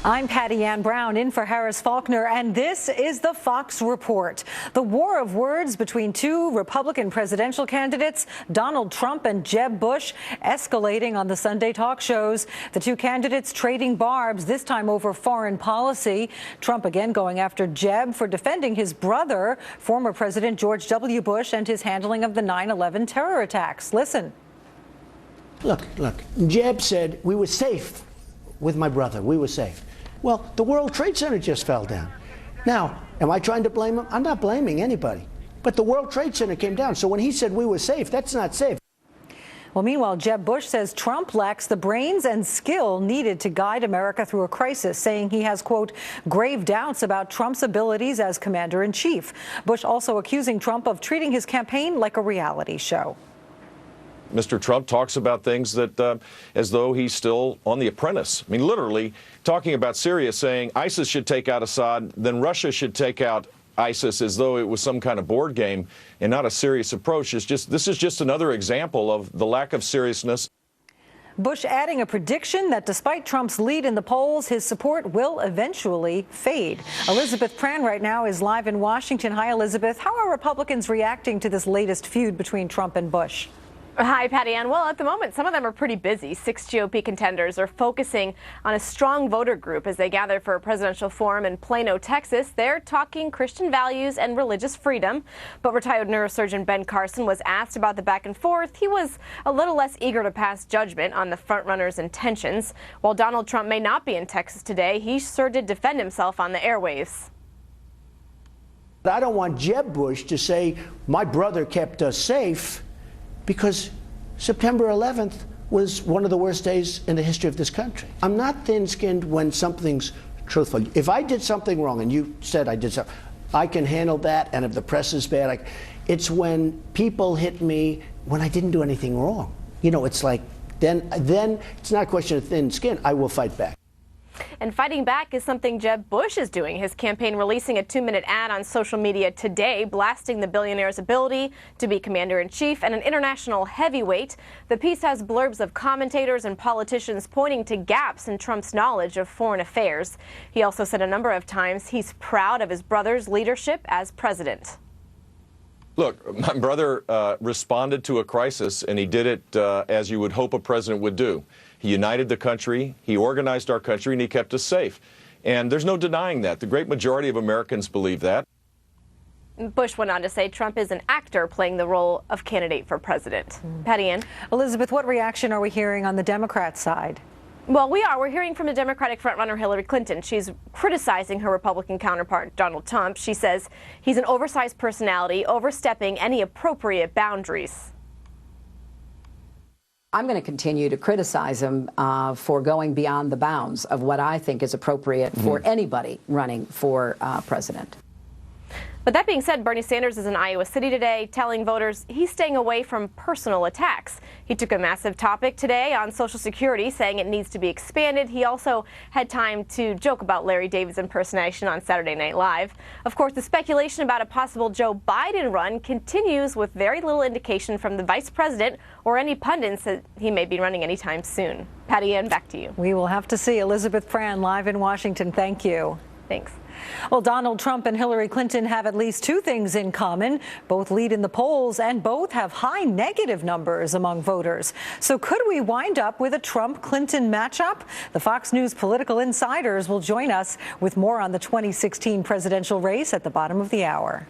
I'm Patty Ann Brown in for Harris Faulkner, and this is the Fox Report. The war of words between two Republican presidential candidates, Donald Trump and Jeb Bush, escalating on the Sunday talk shows. The two candidates trading barbs, this time over foreign policy. Trump again going after Jeb for defending his brother, former President George W. Bush, and his handling of the 9/11 terror attacks. Listen. Look, Jeb said we were safe with my brother. We were safe. Well, the World Trade Center just fell down. Now, am I trying to blame him? I'm not blaming anybody. But the World Trade Center came down. So when he said we were safe, that's not safe. Well, meanwhile, Jeb Bush says Trump lacks the brains and skill needed to guide America through a crisis, saying he has, quote, grave doubts about Trump's abilities as commander-in-chief. Bush also accusing Trump of treating his campaign like a reality show. Mr. Trump talks about things that as though he's still on The Apprentice. I mean, literally talking about Syria, saying ISIS should take out Assad, then Russia should take out ISIS, as though it was some kind of board game and not a serious approach. This is just another example of the lack of seriousness. Bush adding a prediction that despite Trump's lead in the polls, his support will eventually fade. Elizabeth Pran right now is live in Washington. Hi, Elizabeth. How are Republicans reacting to this latest feud between Trump and Bush? Hi, Patty Ann. Well, at the moment, some of them are pretty busy. 6 GOP contenders are focusing on a strong voter group as they gather for a presidential forum in Plano, Texas. They're talking Christian values and religious freedom. But retired neurosurgeon Ben Carson was asked about the back and forth. He was a little less eager to pass judgment on the frontrunner's intentions. While Donald Trump may not be in Texas today, he sure did defend himself on the airwaves. I don't want Jeb Bush to say my brother kept us safe, because September 11th was one of the worst days in the history of this country. I'm not thin-skinned when something's truthful. If I did something wrong, and you said I did something, I can handle that, and if the press is bad, it's when people hit me when I didn't do anything wrong. You know, it's like, then it's not a question of thin skin. I will fight back. And fighting back is something Jeb Bush is doing. His campaign releasing a 2-minute ad on social media today, blasting the billionaire's ability to be commander-in-chief and an international heavyweight. The piece has blurbs of commentators and politicians pointing to gaps in Trump's knowledge of foreign affairs. He also said a number of times he's proud of his brother's leadership as president. Look, my brother responded to a crisis, and he did it as you would hope a president would do. He united the country, he organized our country, and he kept us safe. And there's no denying that. The great majority of Americans believe that. Bush went on to say Trump is an actor playing the role of candidate for president. Patty Ann. Elizabeth, what reaction are we hearing on the Democrat side? Well, we're hearing from the Democratic frontrunner Hillary Clinton. She's criticizing her Republican counterpart, Donald Trump. She says he's an oversized personality, overstepping any appropriate boundaries. I'm going to continue to criticize him for going beyond the bounds of what I think is appropriate for anybody running for president. But that being said, Bernie Sanders is in Iowa City today telling voters he's staying away from personal attacks. He took a massive topic today on Social Security, saying it needs to be expanded. He also had time to joke about Larry David's impersonation on Saturday Night Live. Of course, the speculation about a possible Joe Biden run continues with very little indication from the vice president or any pundits that he may be running anytime soon. Patty Ann, back to you. We will have to see. Elizabeth Pran live in Washington. Thank you. Thanks. Well, Donald Trump and Hillary Clinton have at least two things in common. Both lead in the polls and both have high negative numbers among voters. So could we wind up with a Trump-Clinton matchup? The Fox News political insiders will join us with more on the 2016 presidential race at the bottom of the hour.